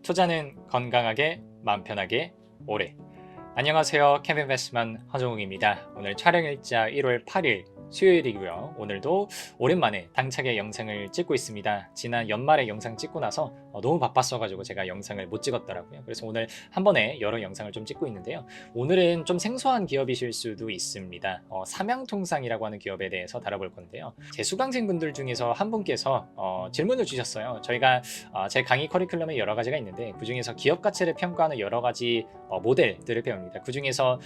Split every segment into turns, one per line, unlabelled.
투자는 건강하게 마음 편하게 오래. 안녕하세요, 캠인베스트만 허종욱입니다. 오늘 촬영일자 1월 8일 수요일이고요. 오늘도 오랜만에 당차게 영상을 찍고 있습니다. 지난 연말에 영상 찍고 나서 너무 바빴어가지고 제가 영상을 못 찍었더라고요. 그래서 오늘 한 번에 여러 영상을 좀 찍고 있는데요. 오늘은 좀 생소한 기업이실 수도 있습니다. 삼양통상이라고 하는 기업에 대해서 다뤄볼 건데요. 제 수강생분들 중에서 한 분께서 질문을 주셨어요. 저희가 제 강의 커리큘럼에 여러 가지가 있는데 그 중에서 기업 가치를 평가하는 여러 가지 모델들을 배웁니다. 그 중에서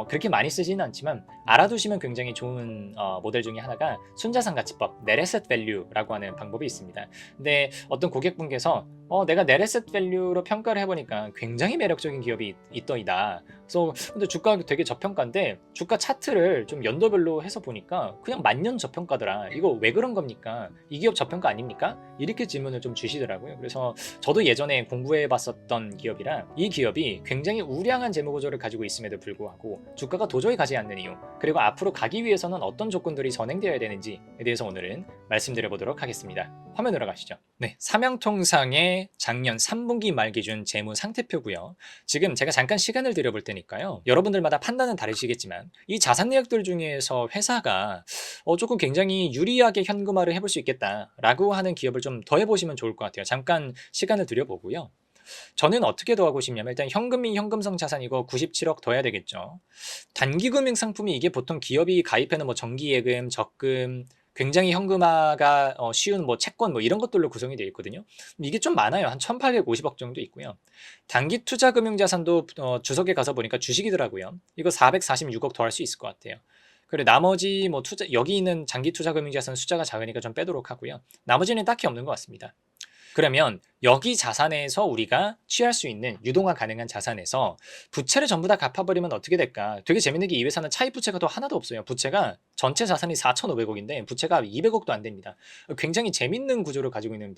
그렇게 많이 쓰지는 않지만 알아두시면 굉장히 좋은 모델 중에 하나가 순자산 가치법, Net Asset Value라고 하는 방법이 있습니다. 근데 어떤 고객분께서 내가 Net Asset Value로 평가를 해보니까 굉장히 매력적인 기업이 있더이다. 그래서 근데 주가가 되게 저평가인데 주가 차트를 좀 연도별로 해서 보니까 그냥 만년 저평가더라. 이거 왜 그런 겁니까? 이 기업 저평가 아닙니까? 이렇게 질문을 좀 주시더라고요. 그래서 저도 예전에 공부해봤었던 기업이라 이 기업이 굉장히 우량한 재무구조를 가지고 있음에도 불구하고 주가가 도저히 가지 않는 이유, 그리고 앞으로 가기 위해서는 어떤 조건들이 선행되어야 되는지에 대해서 오늘은 말씀드려보도록 하겠습니다. 화면으로 가시죠. 네, 삼양통상의 작년 3분기 말 기준 재무 상태표고요. 지금 제가 잠깐 시간을 들여볼 테니까요. 여러분들마다 판단은 다르시겠지만 이 자산 내역들 중에서 회사가 조금 굉장히 유리하게 현금화를 해볼 수 있겠다라고 하는 기업을 좀 더 해보시면 좋을 것 같아요. 잠깐 시간을 들여보고요. 저는 어떻게 더하고 싶냐면 일단 현금이 현금성 자산이고 97억 더 해야 되겠죠. 단기금융 상품이 이게 보통 기업이 가입하는 뭐 정기예금, 적금, 굉장히 현금화가 쉬운 뭐 채권 뭐 이런 것들로 구성이 되어 있거든요. 이게 좀 많아요. 한 1850억 정도 있고요. 단기 투자 금융 자산도 주석에 가서 보니까 주식이더라고요. 이거 446억 더 할 수 있을 것 같아요. 그리고 나머지 뭐 투자 여기 있는 장기 투자 금융 자산 숫자가 작으니까 좀 빼도록 하고요. 나머지는 딱히 없는 것 같습니다. 그러면 여기 자산에서 우리가 취할 수 있는 유동화 가능한 자산에서 부채를 전부 다 갚아버리면 어떻게 될까? 되게 재밌는 게 이 회사는 차입 부채가 또 하나도 없어요. 부채가 전체 자산이 4,500억인데 부채가 200억도 안 됩니다. 굉장히 재밌는 구조를 가지고 있는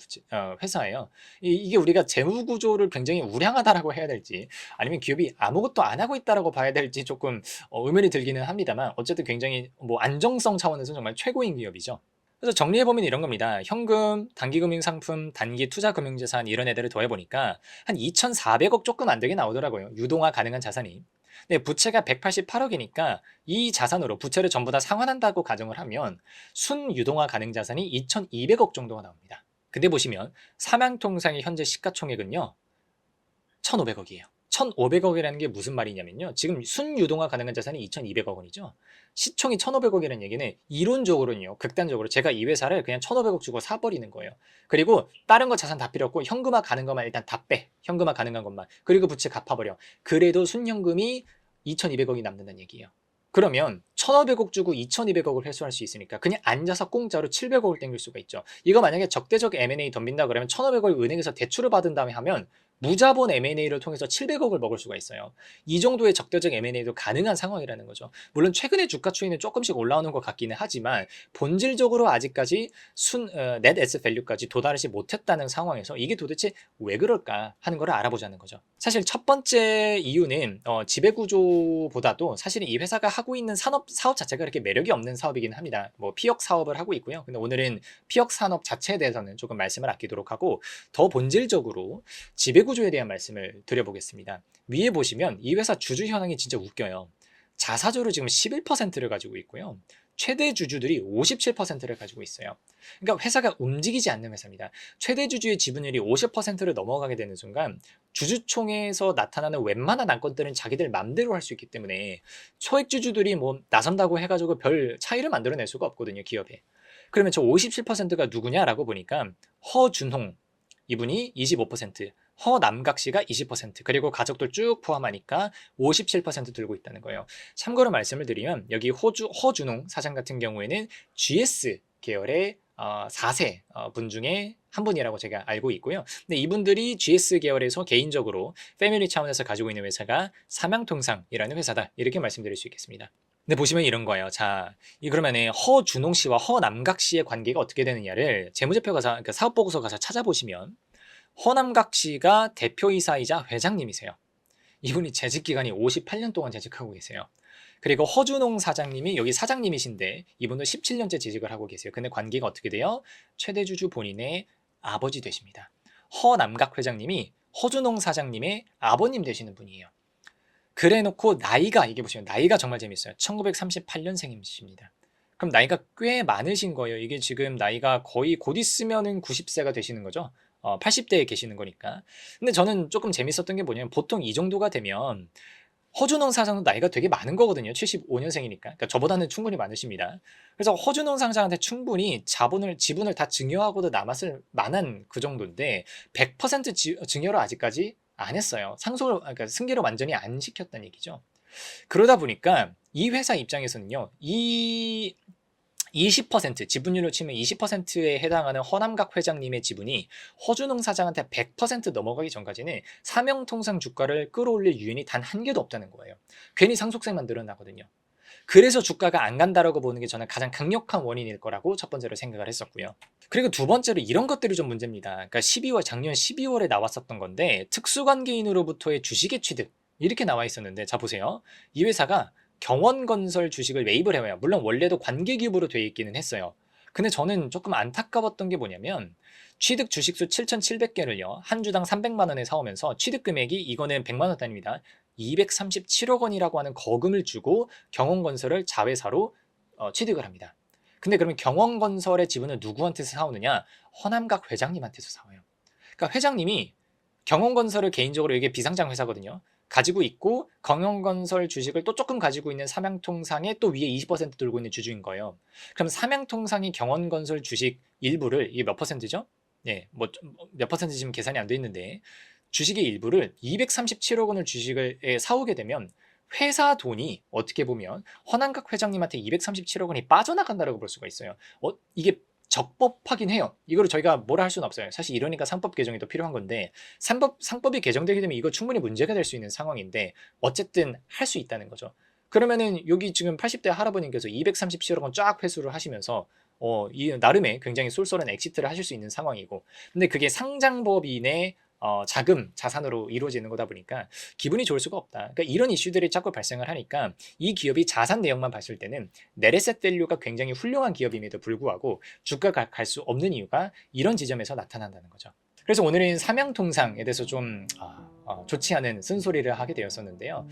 회사예요. 이게 우리가 재무 구조를 굉장히 우량하다라고 해야 될지 아니면 기업이 아무것도 안 하고 있다라고 봐야 될지 조금 의문이 들기는 합니다만 어쨌든 굉장히 뭐 안정성 차원에서 정말 최고인 기업이죠. 그래서 정리해보면 이런 겁니다. 현금, 단기금융상품, 단기투자금융자산 이런 애들을 더해보니까 한 2,400억 조금 안 되게 나오더라고요. 유동화 가능한 자산이. 근데 부채가 188억이니까 이 자산으로 부채를 전부 다 상환한다고 가정을 하면 순유동화 가능 자산이 2,200억 정도가 나옵니다. 근데 보시면 삼양통상의 현재 시가총액은요. 1,500억이에요. 1,500억이라는 게 무슨 말이냐면요. 지금 순유동화 가능한 자산이 2,200억 원이죠. 시총이 1,500억이라는 얘기는 이론적으로는요. 극단적으로 제가 이 회사를 그냥 1,500억 주고 사버리는 거예요. 그리고 다른 거 자산 다 필요 없고 현금화 가는 것만 일단 다 빼. 현금화 가능한 것만. 그리고 부채 갚아버려. 그래도 순현금이 2,200억이 남는다는 얘기예요. 그러면 1,500억 주고 2,200억을 회수할 수 있으니까 그냥 앉아서 공짜로 700억을 땡길 수가 있죠. 이거 만약에 적대적 M&A 덤빈다 그러면 1,500억을 은행에서 대출을 받은 다음에 하면 무자본 M&A를 통해서 700억을 먹을 수가 있어요. 이 정도의 적대적 M&A도 가능한 상황이라는 거죠. 물론 최근에 주가 추이는 조금씩 올라오는 것 같기는 하지만 본질적으로 아직까지 Net Asset Value까지 도달하지 못했다는 상황에서 이게 도대체 왜 그럴까 하는 걸 알아보자는 거죠. 사실 첫 번째 이유는 지배구조보다도 사실은 이 회사가 하고 있는 사업 자체가 그렇게 매력이 없는 사업이긴 합니다. 뭐 피역 사업을 하고 있고요. 근데 오늘은 피역 산업 자체에 대해서는 조금 말씀을 아끼도록 하고 더 본질적으로 지배구조에 대한 말씀을 드려보겠습니다. 위에 보시면 이 회사 주주 현황이 진짜 웃겨요. 자사주로 지금 11%를 가지고 있고요. 최대 주주들이 57%를 가지고 있어요. 그러니까 회사가 움직이지 않는 회사입니다. 최대 주주의 지분율이 50%를 넘어가게 되는 순간 주주총회에서 나타나는 웬만한 안건들은 자기들 맘대로 할 수 있기 때문에 소액 주주들이 뭐 나선다고 해가지고 별 차이를 만들어낼 수가 없거든요, 기업에. 그러면 저 57%가 누구냐라고 보니까 허준홍 이분이 25%, 허남각 씨가 20%, 그리고 가족들 쭉 포함하니까 57% 들고 있다는 거예요. 참고로 말씀을 드리면 여기 허준홍 사장 같은 경우에는 GS 계열의 4세 분 중에 한 분이라고 제가 알고 있고요. 근데 이분들이 GS 계열에서 개인적으로 패밀리 차원에서 가지고 있는 회사가 삼양통상이라는 회사다. 이렇게 말씀드릴 수 있겠습니다. 근데 보시면 이런 거예요. 자, 그러면 허준홍 씨와 허남각 씨의 관계가 어떻게 되느냐를 재무제표 가서, 그러니까 사업보고서 가서 찾아보시면 허남각 씨가 대표이사이자 회장님이세요. 이분이 재직 기간이 58년 동안 재직하고 계세요. 그리고 허준홍 사장님이 여기 사장님이신데 이분도 17년째 재직을 하고 계세요. 근데 관계가 어떻게 돼요? 최대 주주 본인의 아버지 되십니다. 허남각 회장님이 허준홍 사장님의 아버님 되시는 분이에요. 그래놓고 나이가 이게 보시면 나이가 정말 재밌어요. 1938년생이십니다. 그럼 나이가 꽤 많으신 거예요. 이게 지금 나이가 거의 곧 있으면은 90세가 되시는 거죠. 80대에 계시는 거니까. 근데 저는 조금 재밌었던 게 뭐냐면 보통 이 정도가 되면 허준홍 사장도 나이가 되게 많은 거거든요. 75년생이니까. 그러니까 저보다는 충분히 많으십니다. 그래서 허준홍 사장한테 충분히 지분을 다 증여하고도 남았을 만한 그 정도인데 100% 증여를 아직까지 안 했어요. 그러니까 승계를 완전히 안 시켰다는 얘기죠. 그러다 보니까 이 회사 입장에서는요. 이 20% 지분율로 치면 20%에 해당하는 허남각 회장님의 지분이 허준홍 사장한테 100% 넘어가기 전까지는 사명통상 주가를 끌어올릴 유인이 단 한 개도 없다는 거예요. 괜히 상속세만 늘어나거든요. 그래서 주가가 안 간다라고 보는 게 저는 가장 강력한 원인일 거라고 첫 번째로 생각을 했었고요. 그리고 두 번째로 이런 것들이 좀 문제입니다. 그러니까 작년 12월에 나왔었던 건데 특수관계인으로부터의 주식의 취득 이렇게 나와 있었는데 자 보세요. 이 회사가 경원건설 주식을 매입을 해와요. 물론 원래도 관계기업으로 되어 있기는 했어요. 근데 저는 조금 안타까웠던 게 뭐냐면 취득 주식수 7,700개를요. 한 주당 300만 원에 사오면서 취득 금액이 이거는 100만 원 단위입니다. 237억 원이라고 하는 거금을 주고 경원건설을 자회사로 취득을 합니다. 근데 그러면 경원건설의 지분을 누구한테서 사오느냐? 허남각 회장님한테서 사와요. 그러니까 회장님이 경원건설을 개인적으로 이게 비상장 회사거든요. 가지고 있고 경영건설 주식을 또 조금 가지고 있는 삼양통상에 또 위에 20% 들고 있는 주주인 거예요. 그럼 삼양통상이 경원건설 주식 일부를 이게 몇 퍼센트죠? 예, 뭐 몇 퍼센트 지금 계산이 안 돼 있는데 주식의 일부를 237억 원을 주식을 사오게 되면 회사 돈이 어떻게 보면 허남각 회장님한테 237억 원이 빠져나간다고 볼 수가 있어요. 이게 적법하긴 해요. 이거를 저희가 뭐라 할 수는 없어요. 사실 이러니까 상법 개정이 더 필요한 건데 상법이 개정되게 되면 이거 충분히 문제가 될 수 있는 상황인데 어쨌든 할 수 있다는 거죠. 그러면은 여기 지금 80대 할아버님께서 237억 원 쫙 회수를 하시면서 이 나름의 굉장히 쏠쏠한 엑시트를 하실 수 있는 상황이고 근데 그게 상장법인의 자금, 자산으로 이루어지는 거다 보니까 기분이 좋을 수가 없다. 그러니까 이런 이슈들이 자꾸 발생을 하니까 이 기업이 자산 내역만 봤을 때는 네레셋 밸류가 굉장히 훌륭한 기업임에도 불구하고 주가가 갈 수 없는 이유가 이런 지점에서 나타난다는 거죠. 그래서 오늘은 삼양통상에 대해서 좀 좋지 않은 쓴소리를 하게 되었었는데요.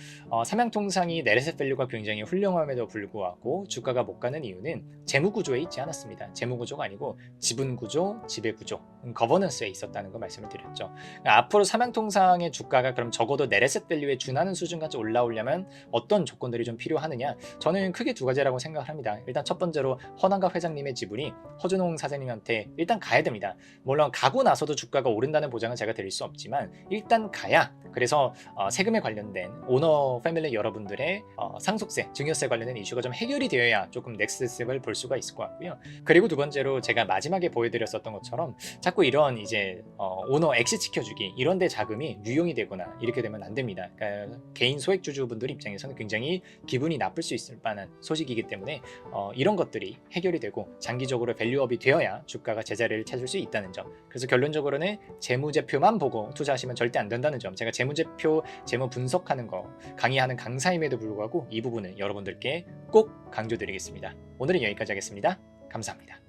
삼양통상이 네레셋 밸류가 굉장히 훌륭함에도 불구하고 주가가 못 가는 이유는 재무구조에 있지 않았습니다. 재무구조가 아니고 지분구조, 지배구조, 거버넌스에 있었다는 거 말씀을 드렸죠. 그러니까 앞으로 삼양통상의 주가가 그럼 적어도 네레셋 밸류에 준하는 수준까지 올라오려면 어떤 조건들이 좀 필요하느냐? 저는 크게 두 가지라고 생각을 합니다. 일단 첫 번째로 허남각 회장님의 지분이 허준홍 사장님한테 일단 가야 됩니다. 물론 가고 나서도 주가가 오른다는 보장은 제가 드릴 수 없지만 일단 가야 그래서 세금에 관련된 오너 패밀리 여러분들의 상속세, 증여세 관련된 이슈가 좀 해결이 되어야 조금 넥스트 스텝을 볼 수가 있을 것 같고요. 그리고 두 번째로 제가 마지막에 보여드렸었던 것처럼 자꾸 이런 이제 오너 엑시 지켜주기 이런 데 자금이 유용이 되거나 이렇게 되면 안 됩니다. 그러니까 개인 소액주주분들 입장에서는 굉장히 기분이 나쁠 수 있을 만한 소식이기 때문에 이런 것들이 해결이 되고 장기적으로 밸류업이 되어야 주가가 제자리를 찾을 수 있다는 점. 그래서 결론적으로는 재무제표만 보고 투자하시면 절대 안 된다는 점. 제가 재무제표, 재무 분석하는 거 강의하는 강사임에도 불구하고 이 부분은 여러분들께 꼭 강조드리겠습니다. 오늘은 여기까지 하겠습니다. 감사합니다.